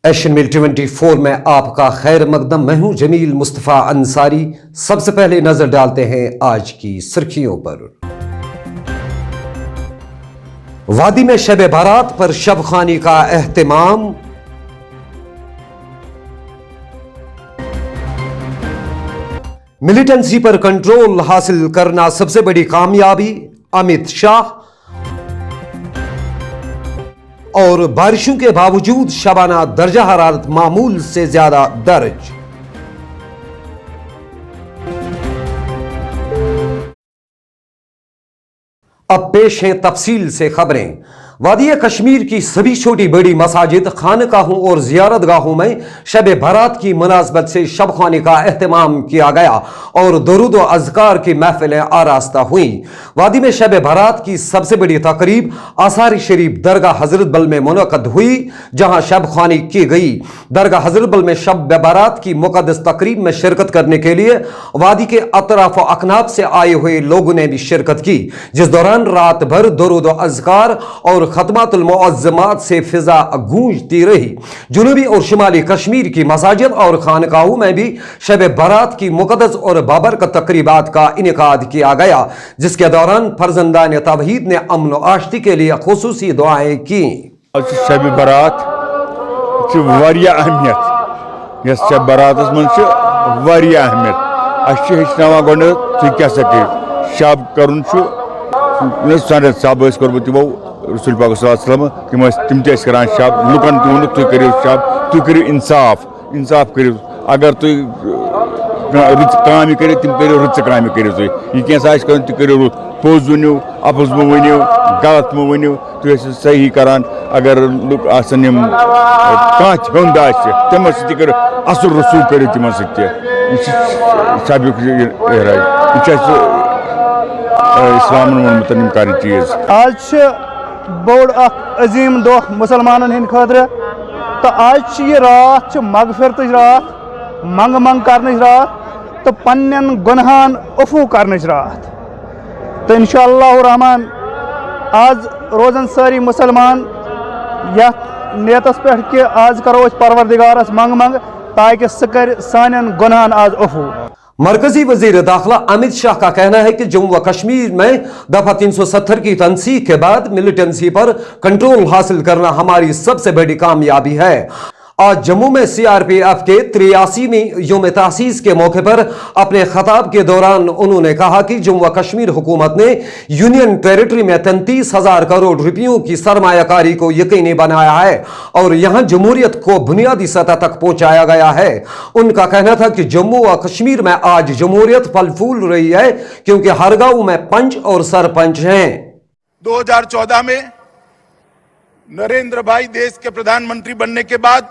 Asian मिल 24 में आपका खैर मकदम। मैं हूं जमील मुस्तफ़ा अंसारी। सबसे पहले नजर डालते हैं आज की सुर्खियों पर। वादी में शब बारात पर शबखानी का एहतमाम। मिलिटेंसी पर कंट्रोल हासिल करना सबसे बड़ी कामयाबी, अमित शाह। और बारिशों के बावजूद शबाना दर्जा हरारत मामूल से ज्यादा दर्ज। अब पेश हैं तफसील से खबरें। वादी कश्मीर की सभी छोटी बड़ी मसाजिद, खानकाहों और जियारत गाहों में शब बारात की मुनासबत से शब खाने का एहतमाम किया गया और दुरूद व अज़कार की महफिलें आरास्ता हुई। वादी में शब बारात की सबसे बड़ी तकरीब आसार शरीफ दरगाह हजरत बल में मुनक़द हुई, जहां शब खानी की गई। दरगाह हजरत बल में शब बारात की मुक़द्दस तकरीब में शिरकत करने के लिए वादी के अतराफ व अकनाब से आए हुए लोगों ने भी शिरकत की, जिस दौरान रात भर दुरूद व अज़कार और खतमातुल मुअज़्ज़मात से फिजा गूंजती रही। जुनूबी और शिमाली कश्मीर की मसाजिद और खानकाहों में भी शब बारात की मुक़द्दस और बाबरकत तकरीबात का इनेकाद किया गया, जिसके दौरान फर्जंदान तौहीद ने अमन व आश्ती के लिए खुसूसी दुआएं की। शब बारात अहमियत, शब बारात अहमियत हेचनावान गोड तुम क्या शब कर साहब तमो रसूल पाक सल्लल्लाहु अलैहि वसल्लम तिम करान शब लुकन तुम तुम करो शब तुम करो इंसाफ करो। अगर तुम रुच काम करो तुम करो रुच काम करो। तुम क्या तुम करो पोज वनो अपोज मो वनो गलत मो वनो तुम सही करान। अगर लुक आसन हंद तम सो करो असुर रसूख करो तम शब इस्लाम कर चीज। आज बोड़ अजीम दो मुसलमान हंद खतर तो आज ये रात मगफिरत रात, मंग मंग कर रात तो पन्न गुनहान अफू कर रात। तो इंशाअल्लाह रहमान आज रोजन सारी मुसलमान या नियतस पे कि आज करो परवरदिगारस मंग मंग ताकि सह कर सान गुनहान आज अफू। मरकजी वजीर दाखिला अमित शाह का कहना है कि जम्मू व कश्मीर में दफा 370 की तनसीख के बाद मिलिटेंसी पर कंट्रोल हासिल करना हमारी सबसे बड़ी कामयाबी है। आज जम्मू में CRPF के 83वीं यौम तासीस के मौके पर अपने खताब के दौरान उन्होंने कहा कि जम्मू व कश्मीर हुकूमत ने यूनियन टेरिटरी में 33,000 करोड़ रुपयों की सरमायाकारी को यकीनी बनाया है और यहां जमहूरियत को बुनियादी सतह तक पहुंचाया गया है। उनका कहना था कि जम्मू व कश्मीर में आज जमहूरियत फल फूल रही है क्योंकि हर गांव में पंच और सरपंच हैं। 2014 में नरेंद्र भाई देश के प्रधानमंत्री बनने के बाद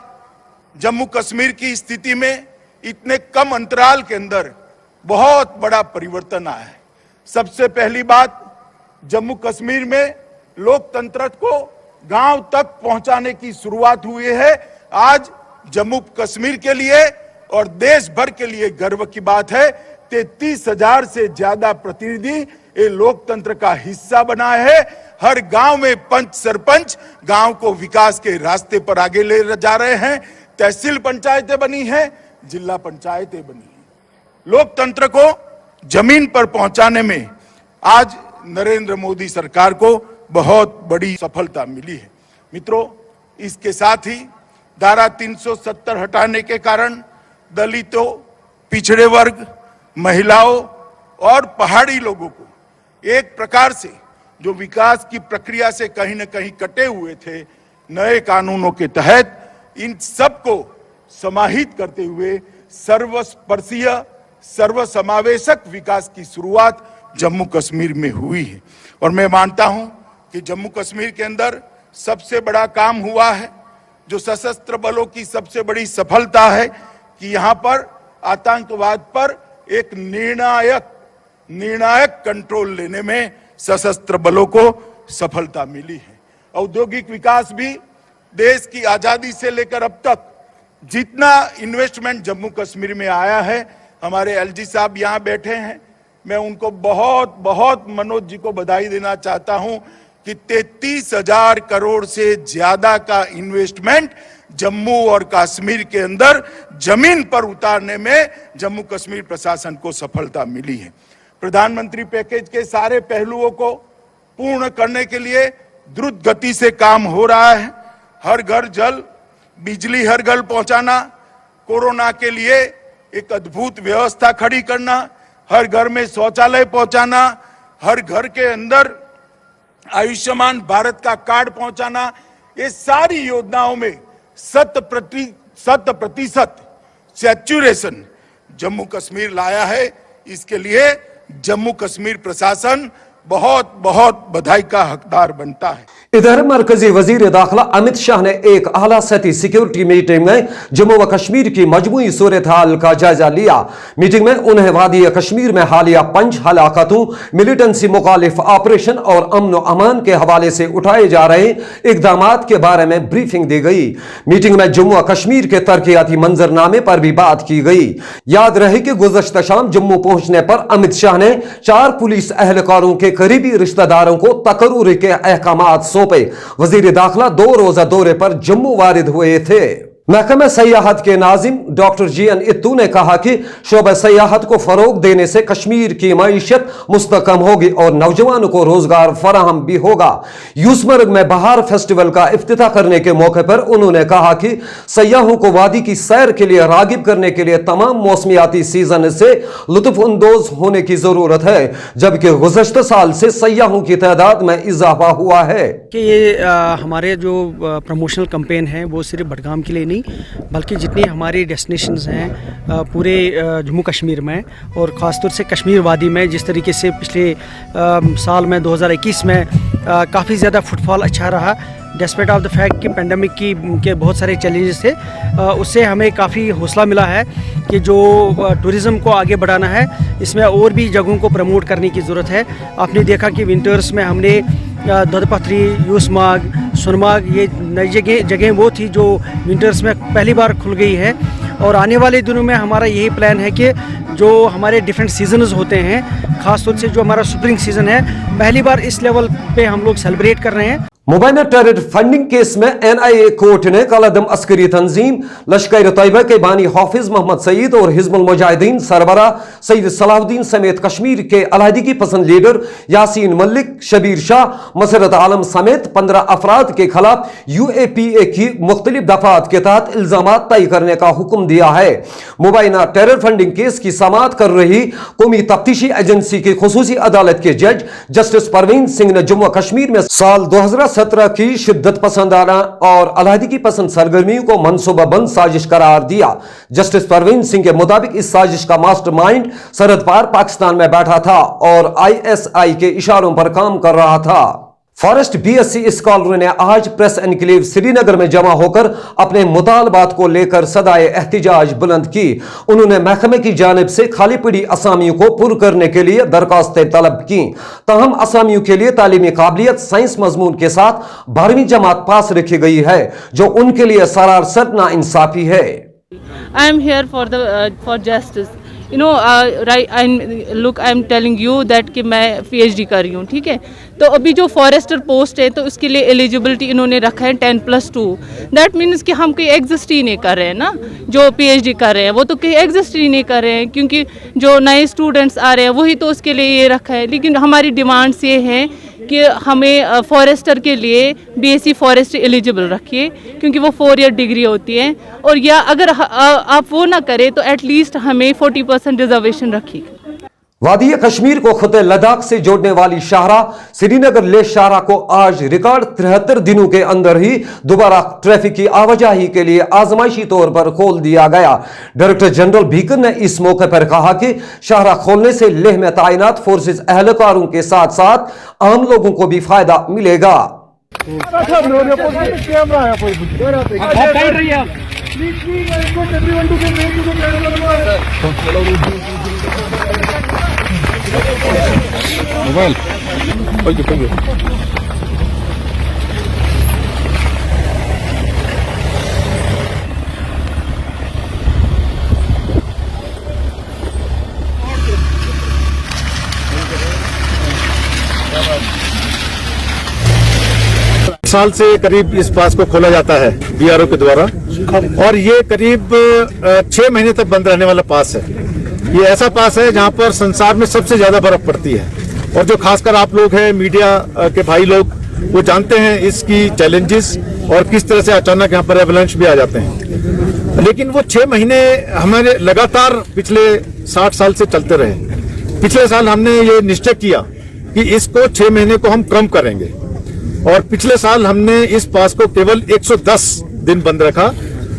जम्मू कश्मीर की स्थिति में इतने कम अंतराल के अंदर बहुत बड़ा परिवर्तन आया है। सबसे पहली बात, जम्मू कश्मीर में लोकतंत्र को गांव तक पहुंचाने की शुरुआत हुई है। आज जम्मू कश्मीर के लिए और देश भर के लिए गर्व की बात है, 33,000 से ज्यादा प्रतिनिधि ये लोकतंत्र का हिस्सा बना है। हर गांव में पंच सरपंच गांव को विकास के रास्ते पर आगे ले जा रहे हैं। तहसील पंचायतें बनी हैं, जिला पंचायतें बनी हैं। लोकतंत्र को जमीन पर पहुंचाने में आज नरेंद्र मोदी सरकार को बहुत बड़ी सफलता मिली है। मित्रों, इसके साथ ही धारा 370 हटाने के कारण दलितों, पिछड़े वर्ग, महिलाओं और पहाड़ी लोगों को एक प्रकार से जो विकास की प्रक्रिया से कहीं न कहीं कटे हुए थे, नए कानूनों के तहत इन सबको समाहित करते हुए सर्वस्पर्शीय सर्वसमावेशक विकास की शुरुआत जम्मू कश्मीर में हुई है। और मैं मानता हूं कि जम्मू कश्मीर के अंदर सबसे बड़ा काम हुआ है, जो सशस्त्र बलों की सबसे बड़ी सफलता है कि यहां पर आतंकवाद पर एक निर्णायक कंट्रोल लेने में सशस्त्र बलों को सफलता मिली है। औद्योगिक विकास भी देश की आजादी से लेकर अब तक जितना इन्वेस्टमेंट जम्मू कश्मीर में आया है, हमारे LG साहब यहां बैठे हैं, मैं उनको बहुत बहुत मनोज जी को बधाई देना चाहता हूं कि 33,000 करोड़ से ज्यादा का इन्वेस्टमेंट जम्मू और कश्मीर के अंदर जमीन पर उतारने में जम्मू कश्मीर प्रशासन को सफलता मिली है। प्रधानमंत्री पैकेज के सारे पहलुओं को पूर्ण करने के लिए द्रुत गति से काम हो रहा है। हर घर जल, बिजली हर घर पहुंचाना, कोरोना के लिए एक अद्भुत व्यवस्था खड़ी करना, हर घर में शौचालय पहुंचाना, हर घर के अंदर आयुष्मान भारत का कार्ड पहुंचाना, ये सारी योजनाओं में 100% सैचुरेशन जम्मू कश्मीर लाया है। इसके लिए जम्मू कश्मीर प्रशासन बहुत बहुत बधाई का हकदार बनता है। इधर मरकजी वजीर दाखिला अमित शाह ने एक आला सतही सिक्योरिटी मीटिंग में जम्मू व कश्मीर की मजमूई सूरत हाल का जायजा लिया। मीटिंग में उन्हें वादी कश्मीर में हालिया 5 हलाकतों, मिलिटेंसी मुखालिफ ऑपरेशन और अमन व अमान के हवाले से उठाए जा रहे इकदाम के बारे में ब्रीफिंग दी गई। मीटिंग में जम्मू व कश्मीर के तरक्याती मंजरनामे पर भी बात की गई। याद रहे कि गुज़श्ता शाम जम्मू पहुंचने पर अमित शाह ने 4 पुलिस एहलकारों के करीबी रिश्तेदारों को तकरूर के अहकामात सौंपे। वजीर दाखिला 2 रोजा दौरे पर जम्मू वारिद हुए थे। महकमा सयाहत के नाजिम डॉक्टर GN इत्तू ने कहा कि शोबा सयाहत को फरोग देने से कश्मीर की मईशत मुस्तकम होगी और नौजवानों को रोजगार फराहम भी होगा। यूसमर्ग में बहार फेस्टिवल का इफ्तिताह करने के मौके पर उन्होंने कहा कि सयाहों को वादी की सैर के लिए रागिब करने के लिए तमाम मौसमियाती सीजन से लुत्फअंदोज होने की जरूरत है, जबकि गुज़श्ता साल से सयाहों की तादाद में इजाफा हुआ है। कि ये हमारे जो प्रमोशनल कैंपेन है वो सिर्फ बडगाम के लिए नहीं बल्कि जितनी हमारी डेस्टिनेशंस हैं पूरे जम्मू कश्मीर में और ख़ासतौर से कश्मीर वादी में, जिस तरीके से पिछले साल में 2021 में काफ़ी ज़्यादा फुटफॉल अच्छा रहा डेस्पेट ऑफ द फैक्ट कि पेंडेमिक के बहुत सारे चैलेंजेस थे, उससे हमें काफ़ी हौसला मिला है कि जो टूरिज़्म को आगे बढ़ाना है इसमें और भी जगहों को प्रमोट करने की ज़रूरत है। आपने देखा कि विंटर्स में हमने ददपथरी, यूसमार्ग, सोनमार्ग, ये नई जगह वो थी जो विंटर्स में पहली बार खुल गई है और आने वाले दिनों में हमारा यही प्लान है कि जो हमारे डिफरेंट सीजन्स होते हैं, ख़ासतौर से जो हमारा स्प्रिंग सीज़न है, पहली बार इस लेवल पे हम लोग सेलिब्रेट कर रहे हैं। मुबैना टेरर फंडिंग केस में NIA कोर्ट ने कलअदम अस्करी तंजीम लश्कर तैयबा के बानी हाफिज मोहम्मद सईद और हिजबुल मुजाहिदीन सरबरा सईद सलाहुद्दीन समेत कश्मीर के अलहदगी पसंद लीडर यासीन मलिक, शबीर शाह, मसरत आलम समेत 15 अफराद के खिलाफ UAPA की मुख्तलिफ दफात के तहत इल्जाम तय करने का हुक्म दिया है। मुबैना टेरर फंडिंग केस की समाअत कर रही कौमी तफ्तीशी एजेंसी की खुसूसी अदालत के जज जस्टिस परवीन सिंह ने जम्मू कश्मीर में साल 2017 की शिद्दत पसंदाना और अलहदगी पसंद सरगर्मियों को मनसूबाबंद साजिश करार दिया। जस्टिस परवीन सिंह के मुताबिक इस साजिश का मास्टरमाइंड सरहद पार पाकिस्तान में बैठा था और ISI के इशारों पर काम कर रहा था। फॉरेस्ट BSc स्कॉलर ने आज प्रेस एनक्लेव श्रीनगर में जमा होकर अपने मुतालबात को लेकर सदाए एहतिजाज बुलंद की। उन्होंने महकमे की जानिब से खाली पड़ी असामियों को पुर करने के लिए दरखास्तें तलब की। ताहम असामियों के लिए तालीमी काबिलियत साइंस मजमून के साथ 12वीं जमात पास रखी गई है, जो उनके लिए सरासर नाइंसाफी है। I am here for justice. You know, I'm telling you that कि मैं PhD कर रही हूँ, ठीक है। तो अभी जो फॉरेस्टर पोस्ट है तो उसके लिए एलिजिबिलिटी इन्होंने रखा है 10+2। दैट मीन्स कि हम कहीं एग्जिस्ट ही नहीं कर रहे हैं ना। जो PhD कर रहे हैं वो तो कहीं एग्जिस्ट ही नहीं कर रहे हैं, क्योंकि जो नए स्टूडेंट्स आ रहे हैं वही तो उसके लिए ये रखा है। लेकिन हमारी डिमांड्स ये हैं कि हमें फॉरेस्टर के लिए BSc फॉरेस्ट एलिजिबल रखिए, क्योंकि वो 4 ईयर डिग्री होती है, और या अगर आप वो ना करें तो एटलीस्ट हमें 40% रिजर्वेशन रखिए। वादी कश्मीर को खुदे लद्दाख से जोड़ने वाली शाहराह श्रीनगर ले शाहराह को आज रिकॉर्ड 73 दिनों के अंदर ही दोबारा ट्रैफिक की आवाजाही के लिए आजमाइशी तौर पर खोल दिया गया। डायरेक्टर जनरल भीकर ने इस मौके पर कहा कि शाहराह खोलने से लेह में तैनात फोर्सेस एहलकारों के साथ साथ आम लोगों को भी फायदा मिलेगा। मोबाइल साल से करीब इस पास को खोला जाता है बीआरओ के द्वारा, और ये करीब 6 महीने तक बंद रहने वाला पास है। ये ऐसा पास है जहां पर संसार में सबसे ज्यादा बर्फ पड़ती है, और जो खासकर आप लोग हैं मीडिया के भाई लोग, वो जानते हैं इसकी चैलेंजेस और किस तरह से अचानक यहाँ पर एवलांच भी आ जाते हैं। लेकिन वो 6 महीने हमारे लगातार पिछले 60 साल से चलते रहे। पिछले साल हमने ये निश्चय किया कि इसको 6 महीने को हम कम करेंगे, और पिछले साल हमने इस पास को केवल 110 दिन बंद रखा,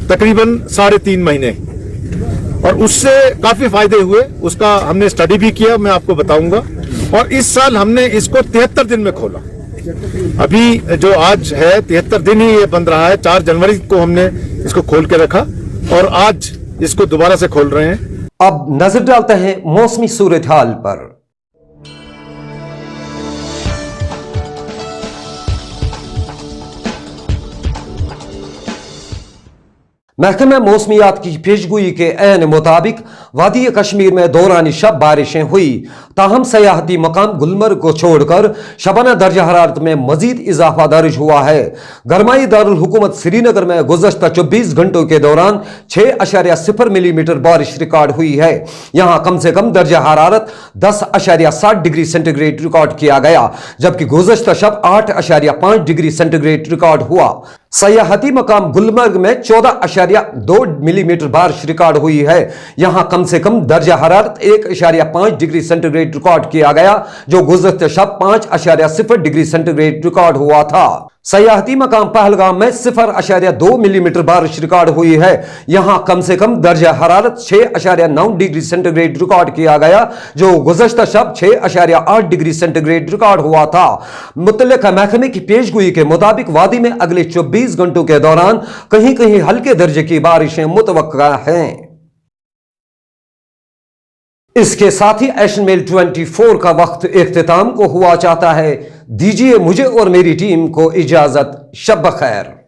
तकरीबन 3.5 महीने, और उससे काफी फायदे हुए। उसका हमने स्टडी भी किया, मैं आपको बताऊंगा। और इस साल हमने इसको 73 दिन में खोला। अभी जो आज है 73 दिन ही ये बंद रहा है। 4 जनवरी को हमने इसको खोल के रखा और आज इसको दोबारा से खोल रहे हैं। अब नजर डालते हैं मौसमी सूरत हाल पर। महकमा मौसमियात की पेशगोई के ऐन मुताबिक वादी कश्मीर में दौरान शब बारिशें हुई, ताहम सयाहती मकाम गुलमर्ग को छोड़कर शबाना दर्जा हरारत में मजीद इजाफा दर्ज हुआ है। गरमाई दारुल हुकूमत श्रीनगर में गुज़श्ता 24 घंटों के दौरान 6.0 मिलीमीटर बारिश रिकॉर्ड हुई है। यहाँ कम से कम दर्जा हरारत 10.7 डिग्री सेंटीग्रेड रिकॉर्ड किया गया, जबकि गुज़श्ता शब 8.5 डिग्री सेंटीग्रेड रिकॉर्ड हुआ। सयाहती मकाम गुलमर्ग में 14.2 मिलीमीटर बारिश रिकॉर्ड हुई है। यहां कम से कम दर्जा हरारत 1.5 डिग्री सेंटीग्रेड रिकॉर्ड किया गया, जो गुज़श्ते शब 5.0 डिग्री सेंटीग्रेड रिकॉर्ड हुआ था। सयाहती मकाम पहलगाम में 0.2 मिलीमीटर बारिश रिकॉर्ड हुई है। यहां कम से कम दर्जा हरारत 6.9 डिग्री सेंटीग्रेड रिकॉर्ड किया गया, जो गुज़श्ता शब 6.8 डिग्री सेंटीग्रेड रिकॉर्ड हुआ था। मुतल्लिका महकमे की पेशगोई के मुताबिक वादी में अगले 24 घंटों के दौरान कहीं कहीं हल्के दर्जे की बारिशें मुतवक्का हैं। इसके साथ ही एशियन मेल 24 का वक्त इख्तिताम को हुआ चाहता है। दीजिए मुझे और मेरी टीम को इजाजत। शब बखैर।